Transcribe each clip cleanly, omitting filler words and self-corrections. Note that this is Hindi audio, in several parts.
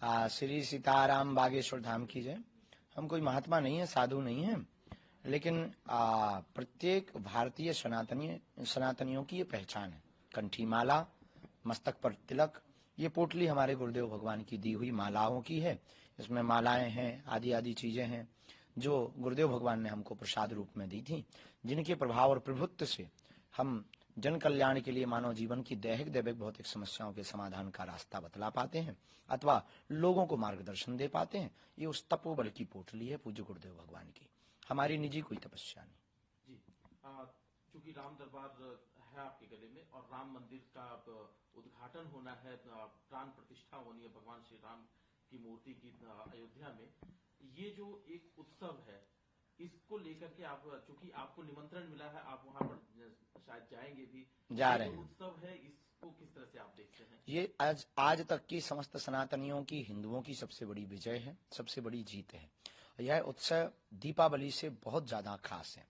श्री सीताराम बागेश्वर धाम की जय। हम कोई महात्मा नहीं है, साधु नहीं है, लेकिन प्रत्येक भारतीय सनातनियों की ये पहचान है। कंठी माला, मस्तक पर तिलक, ये पोटली हमारे गुरुदेव भगवान की दी हुई मालाओं की है। इसमें मालाएं हैं, आदि आदि चीजें हैं जो गुरुदेव भगवान ने हमको प्रसाद रूप में दी थी, जिनके प्रभाव और प्रभुत्व से हम जन कल्याण के लिए मानव जीवन की दैहिक दैविक भौतिक समस्याओं के समाधान का रास्ता बतला पाते हैं अथवा लोगों को मार्गदर्शन दे पाते हैं। ये उस तपोबल की पोटली है पूज्य गुरुदेव भगवान की, हमारी निजी कोई तपस्या नहीं जी। चूंकि राम दरबार है आपके गले में और राम मंदिर का उद्घाटन होना है, प्राण प्रतिष्ठा होनी है भगवान श्री राम की मूर्ति की अयोध्या में, ये जो एक उत्सव है इसको लेकर के आप, चूंकि आपको निमंत्रण मिला है, आप वहां पर शायद जाएंगे भी, जा रहे हैं। उत्सव है, इसको किस तरह से आप देखते हैं? ये आज तक की समस्त सनातनियों की, हिंदुओं की सबसे बड़ी विजय है, सबसे बड़ी जीत है। यह उत्सव दीपावली से बहुत ज्यादा खास है।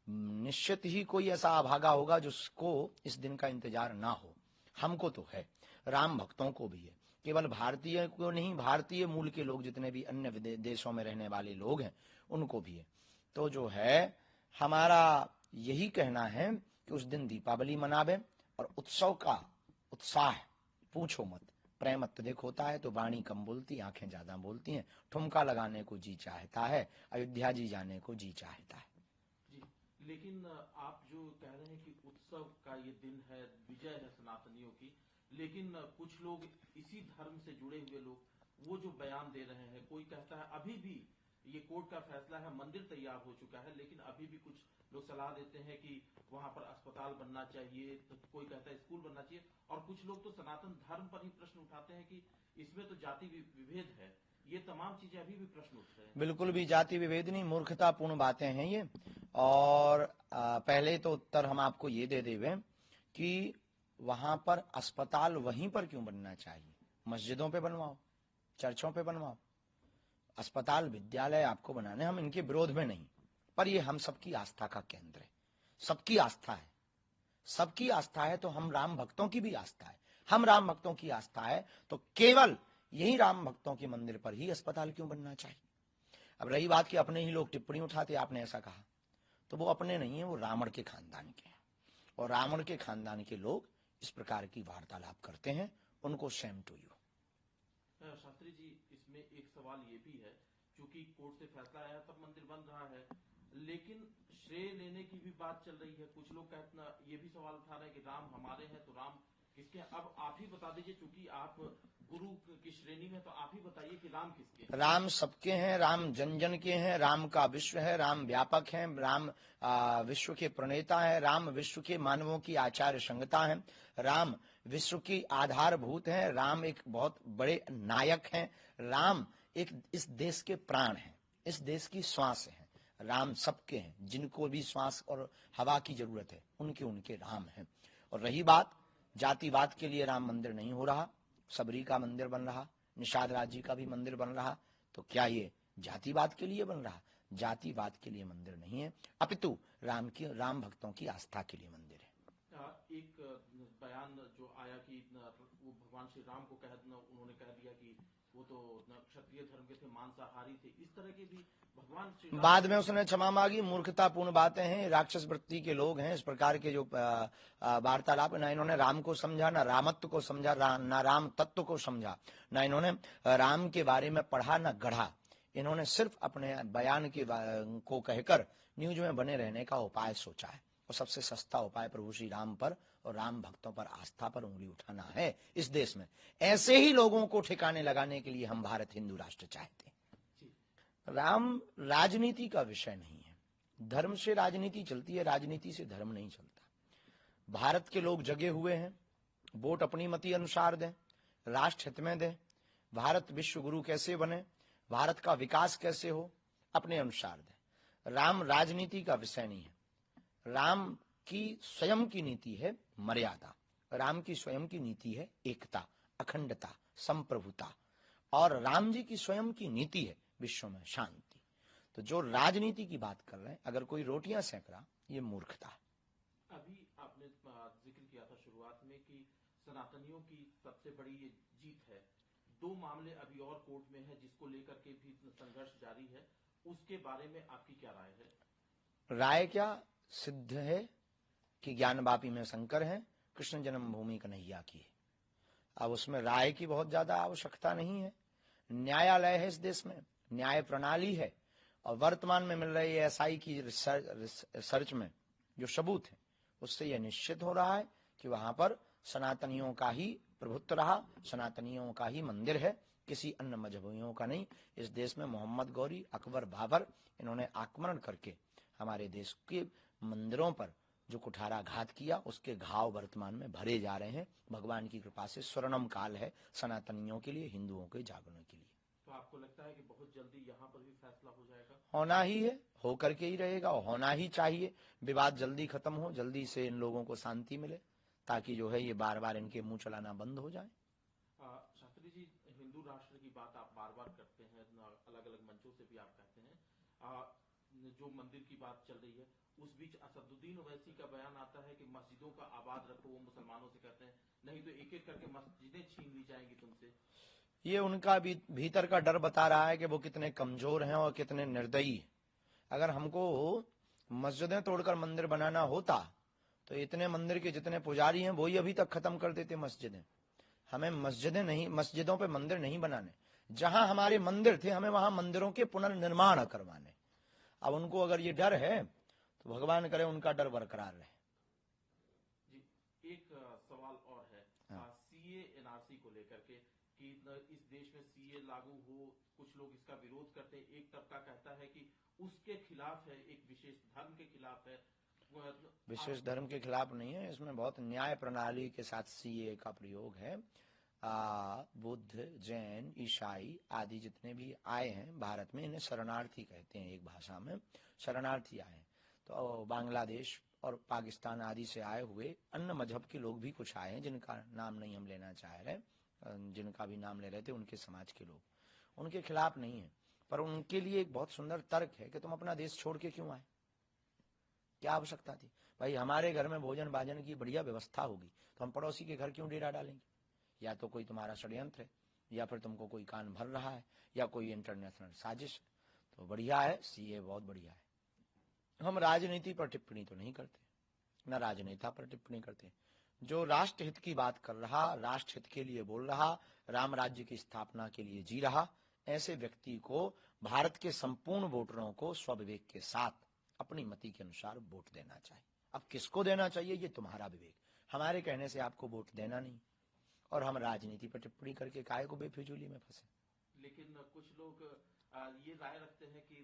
निश्चित ही कोई ऐसा अभागा होगा जिसको इस दिन का इंतजार ना हो। हमको तो है, राम भक्तों को भी है। केवल भारतीय को नहीं, भारतीय मूल के लोग जितने भी अन्य देशों में रहने वाले लोग हैं उनको भी है। तो जो है हमारा यही कहना है कि उस दिन दीपावली मनावे और उत्सव का उत्साह पूछो मत। प्रेम अत्यधिक होता है तो वाणी कम बोलती, आंखें ज्यादा बोलती हैं। ठुमका लगाने को जी चाहता है, अयोध्या जी जाने को जी चाहता है। जी, लेकिन आप जो कह रहे हैं कि उत्सव का ये दिन है, विजय है सनातनियों की, लेकिन कुछ लोग इसी धर्म से जुड़े हुए लोग वो जो बयान दे रहे हैं, कोई कहता है अभी भी ये कोर्ट का फैसला है, मंदिर तैयार हो चुका है, लेकिन अभी भी कुछ लोग सलाह देते हैं कि वहां पर अस्पताल बनना चाहिए, तो कोई कहता है स्कूल बनना चाहिए, और कुछ लोग तो सनातन धर्म पर ही प्रश्न उठाते हैं कि इसमें तो जाति विभेद है। ये तमाम चीजें अभी भी प्रश्न उठ रहे हैं। बिल्कुल भी जाति विभेद नहीं, मूर्खतापूर्ण बातें हैं ये। और पहले तो उत्तर हम आपको ये दे देवे कि वहां पर अस्पताल वहीं पर क्यों बनना चाहिए? मस्जिदों पे बनवाओ, चर्चों पे बनवाओ। अस्पताल, विद्यालय आपको बनाने, हम इनके विरोध में नहीं, पर ये हम सबकी आस्था का केंद्र है। सबकी आस्था है, सबकी आस्था है तो हम राम भक्तों की भी आस्था है। हम राम भक्तों की आस्था है तो केवल यही राम भक्तों के मंदिर पर ही अस्पताल क्यों बनना चाहिए? अब रही बात कि अपने ही लोग टिप्पणी उठाते, आपने ऐसा कहा, तो वो अपने नहीं है, वो रावण के खानदान के हैं। और रावण के खानदान के लोग इस प्रकार की वार्तालाप करते हैं, उनको same to you. Shastri ji, इसमें एक सवाल ये भी है, चूंकि कोर्ट से फैसला आया तब मंदिर बन रहा है, लेकिन श्रेय लेने की भी बात चल रही है। कुछ लोग कहते ये भी सवाल उठा रहे हैं कि राम हमारे हैं तो राम किसके? अब आप ही बता दीजिए, चूंकि आप गुरु की श्रेणी में, तो आप ही बताइए कि राम किसके हैं? राम सबके हैं, राम जन जन के हैं, राम का विश्व है, राम व्यापक है, राम विश्व के प्रणेता है, राम विश्व के मानवों की आचार्य संगता है, राम विश्व की आधारभूत है, राम एक बहुत बड़े नायक हैं, राम एक इस देश के प्राण हैं, इस देश की श्वास है। राम सबके हैं, जिनको भी श्वास और हवा की जरूरत है उनके उनके राम हैं। और रही बात जातिवाद के लिए राम मंदिर नहीं हो रहा, सबरी का मंदिर बन रहा, निषाद राज जी का भी मंदिर बन रहा, तो क्या ये जातिवाद के लिए बन रहा? जातिवाद के लिए मंदिर नहीं है, अपितु राम भक्तों की आस्था के लिए मंदिर है। एक बयान जो आया कि वो भगवान श्री राम को उन्होंने कह दिया कि वो तो क्षत्रिय धर्म के थे, मांसाहारी थे, इस तरह के भी भगवान श्री बाद में उसने क्षमा मांगी। मूर्खतापूर्ण बातें हैं, राक्षस वृत्ति के लोग हैं। इस प्रकार के जो वार्तालाप, ना इन्होंने राम को समझा, ना रामत्व को समझा, ना राम तत्व को समझा, ना इन्होंने राम के बारे में पढ़ा, ना गढ़ा। इन्होंने सिर्फ अपने बयान को कहकर न्यूज में बने रहने का उपाय सोचा है, और सबसे सस्ता उपाय प्रभु श्री राम पर और राम भक्तों पर आस्था पर उंगली उठाना है इस देश में। ऐसे ही लोगों को ठिकाने लगाने के लिए हम भारत हिंदू राष्ट्र चाहते हैं। राम राजनीति का विषय नहीं है, धर्म से राजनीति चलती है, राजनीति से धर्म नहीं चलता। भारत के लोग जगे हुए हैं, वोट अपनी मति अनुसार दें, राष्ट्र हित में दें, भारत विश्व गुरु कैसे बने, भारत का विकास कैसे हो, अपने अनुसार दें। राम राजनीति का विषय नहीं है। राम की स्वयं की नीति है मर्यादा, राम की स्वयं की नीति है एकता, अखंडता, संप्रभुता, और राम जी की स्वयं की नीति है विश्व में शांति। तो जो राजनीति की बात कर रहे हैं, अगर कोई रोटियां सेक रहा, ये मूर्खता है। अभी आपने जिक्र किया था शुरुआत में कि सनातनियों की सबसे बड़ी ये जीत है, 2 मामले अभी और कोर्ट में है जिसको लेकर के भी संघर्ष जारी है, उसके बारे में आपकी क्या राय है? राय क्या, सिद्ध है कि ज्ञान वापी में शंकर है, कृष्ण जन्मभूमि कन्हैया की है। अब उसमें राय की बहुत ज्यादा आवश्यकता नहीं है। न्यायालय है इस देश में, न्याय प्रणाली है, और वर्तमान में मिल रही एसआई की रिसर्च में जो सबूत है उससे यह निश्चित हो रहा है कि वहां पर सनातनियों का ही प्रभुत्व रहा, सनातनियों का ही मंदिर है, किसी अन्य मजहबियों का नहीं। इस देश में मोहम्मद गौरी, अकबर, बाबर, इन्होंने आक्रमण करके हमारे देश के मंदिरों पर जो कुठाराघात किया, उसके घाव वर्तमान में भरे जा रहे हैं। भगवान की कृपा से स्वर्णिम काल है सनातनियों के लिए, हिंदुओं के जागरण के लिए। तो आपको लगता है कि बहुत जल्दी यहाँ पर भी फैसला हो जाएगा? होना ही है, होकर के ही रहेगा, और होना ही चाहिए। विवाद जल्दी खत्म हो, जल्दी से इन लोगों को शांति मिले, ताकि जो है ये बार बार इनके मुंह चलाना बंद हो जाए। शास्त्री जी, हिंदू राष्ट्र की बात आप बार बार करते हैं, अलग अलग मंचों से भी आप कहते हैं। जो मंदिर की बात चल रही है, उस बीच असदुद्दीन ओवैसी का बयान आता है कि मस्जिदों का आबाद रखो। वो मुसलमानों से कहते हैं नहीं तो एक एक करके मस्जिदें छीन ली जाएंगी तुमसे। ये उनका भी भीतर का डर बता रहा है कि वो कितने कमजोर हैं और कितने निर्दयी हैं। अगर हमको मस्जिदें तोड़कर मंदिर बनाना होता तो इतने मंदिर के जितने पुजारी हैं वो ही अभी तक खत्म कर देते मस्जिदें। हमें मस्जिदें नहीं, मस्जिदों पे मंदिर नहीं बनाने। जहां हमारे मंदिर थे हमें वहां मंदिरों के पुनर्निर्माण करवाने। अब उनको अगर ये डर है तो भगवान करे उनका डर बरकरार रहे। जी, एक सवाल और है सीए एनआरसी को लेकर के कि इस देश में सीए लागू हो, कुछ लोग इसका विरोध करते हैं। एक तबका कहता है कि उसके खिलाफ है, एक विशेष धर्म के खिलाफ है। विशेष धर्म के खिलाफ नहीं है, इसमें बहुत न्याय प्रणाली के साथ सीए का प्रयोग है। बुद्ध, जैन, ईसाई आदि जितने भी आए हैं भारत में, इन्हें शरणार्थी कहते हैं, एक भाषा में शरणार्थी आए हैं। तो बांग्लादेश और पाकिस्तान आदि से आए हुए अन्य मजहब के लोग भी कुछ आए हैं, जिनका नाम नहीं हम लेना चाह रहे, जिनका भी नाम ले रहे थे उनके समाज के लोग, उनके खिलाफ नहीं है। पर उनके लिए एक बहुत सुंदर तर्क है कि तुम अपना देश छोड़ के क्यों आए, क्या आवश्यकता थी? भाई हमारे घर में भोजन भाजन की बढ़िया व्यवस्था होगी तो हम पड़ोसी के घर क्यों डेरा डालेंगे? या तो कोई तुम्हारा षड्यंत्र है, या फिर तुमको कोई कान भर रहा है, या कोई इंटरनेशनल साजिश है। तो बढ़िया है, सीए बहुत बढ़िया है। हम राजनीति पर टिप्पणी तो नहीं करते, न राजनेता पर टिप्पणी करते। जो राष्ट्र हित की बात कर रहा, राष्ट्र हित के लिए बोल रहा, राम राज्य की स्थापना के लिए जी रहा, ऐसे व्यक्ति को भारत के संपूर्ण वोटरों को स्वविवेक के साथ अपनी मति के अनुसार वोट देना चाहिए। अब किसको देना चाहिए ये तुम्हारा विवेक, हमारे कहने से आपको वोट देना नहीं। और हम राजनीति पर टिप्पणी करके काहे को बेफिजूली में फंसे। लेकिन कुछ लोग ये राय रखते हैं कि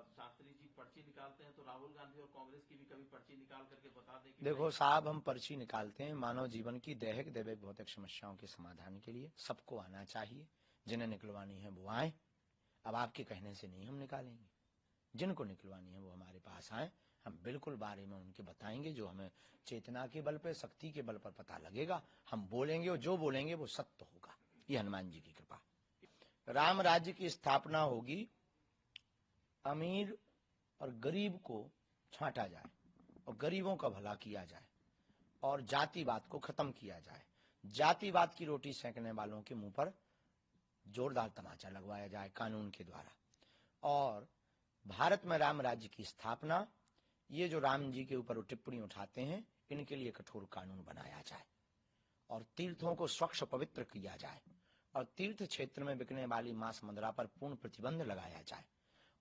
शास्त्री जी पर्ची निकालते हैं तो राहुल गांधी और कांग्रेस की भी कभी पर्ची निकाल करके बता दें कि देखो साहब, हम पर्ची निकालते हैं मानव जीवन की दैहिक दैविक भौतिक समस्याओं के समाधान के लिए। सबको आना चाहिए, जिन्हें निकलवानी है वो आए। अब आपके कहने से नहीं हम निकालेंगे, जिनको निकलवानी है वो हमारे पास आए, हम बिल्कुल बारे में उनके बताएंगे। जो हमें चेतना के बल पर, शक्ति के बल पर पता लगेगा, हम बोलेंगे, और जो बोलेंगे वो सत्य होगा। ये हनुमान जी की कृपा। राम राज्य की स्थापना होगी, अमीर और गरीब को छांटा जाए और गरीबों का भला किया जाए, और जातिवाद को खत्म किया जाए। जातिवाद की रोटी सेंकने वालों के मुंह पर जोरदार तमाचा लगवाया जाए कानून के द्वारा। और भारत में राम राज्य की स्थापना, ये जो राम जी के ऊपर टिप्पणी उठाते हैं, इनके लिए कठोर कानून बनाया जाए, और तीर्थों को स्वच्छ पवित्र किया जाए, और तीर्थ क्षेत्र में बिकने वाली मांस मदिरा पर पूर्ण प्रतिबंध लगाया जाए,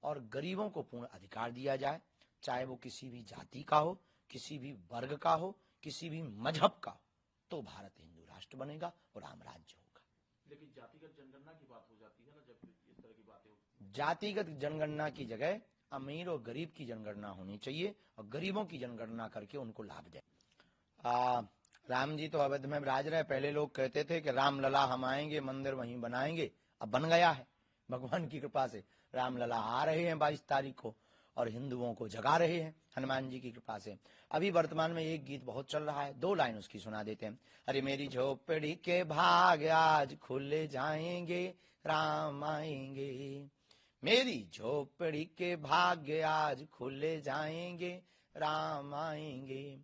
और गरीबों को पूर्ण अधिकार दिया जाए, चाहे वो किसी भी जाति का हो, किसी भी वर्ग का हो, किसी भी मजहब का हो, तो भारत हिंदू राष्ट्र बनेगा और राम राज्य होगा। लेकिन जातिगत जनगणना की बात हो जाती है ना, जब इस तरह की बातें होती। जातिगत जनगणना की जगह अमीर और गरीब की जनगणना होनी चाहिए, और गरीबों की जनगणना करके उनको लाभ दे। राम जी तो अवध में विराज रहे। पहले लोग कहते थे कि राम लला हम आएंगे, मंदिर वहीं बनाएंगे। अब बन गया है, भगवान की कृपा से राम लला आ रहे हैं 22 तारीख को, और हिंदुओं को जगा रहे हैं हनुमान जी की कृपा से। अभी वर्तमान में एक गीत बहुत चल रहा है, 2 लाइन उसकी सुना देते हैं। अरे मेरी झोपड़ी के भाग आज खुले जाएंगे, राम आएंगे। मेरी झोपड़ी के भाग्य आज खुले जाएंगे, राम आएंगे।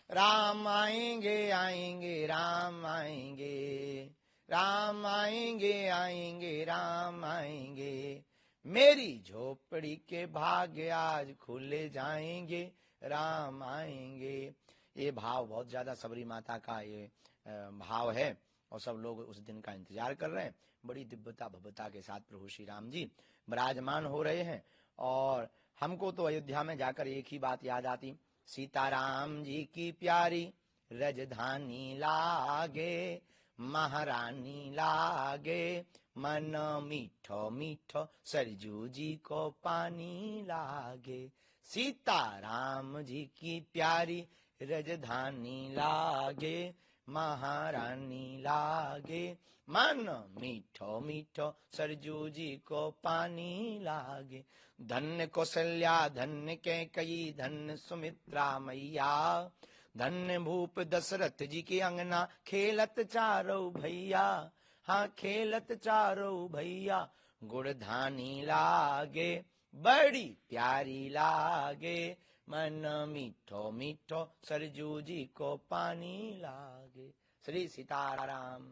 राम आएंगे, आएंगे, राम आएंगे। राम आएंगे आएंगे राम आएंगे, मेरी झोपड़ी के भाग्य आज खुले जाएंगे, राम आएंगे। ये भाव बहुत ज्यादा सबरी माता का ये भाव है और सब लोग उस दिन का इंतजार कर रहे हैं। बड़ी दिव्यता भव्यता के साथ प्रभु श्री राम जी विराजमान हो रहे हैं। और हमको तो अयोध्या में जाकर एक ही बात याद आती, सीताराम जी की प्यारी रजधानी लागे, महारानी लागे, मन मीठो मीठो सरजू जी को पानी लागे। सीताराम जी की प्यारी रजधानी लागे, महारानी लागे, मन मीठो मीठो सरजू जी को पानी लागे। धन्य कौशल्या धन्य कैकेयी धन्य सुमित्रा मैया, धन्य भूप दशरथ जी की अंगना खेलत चारो भैया, हाँ खेलत चारो भैया। गुड़धानी लागे बड़ी प्यारी लागे, मन मीठो मीठो सरजू जी को पानी लागे। श्री सीताराम।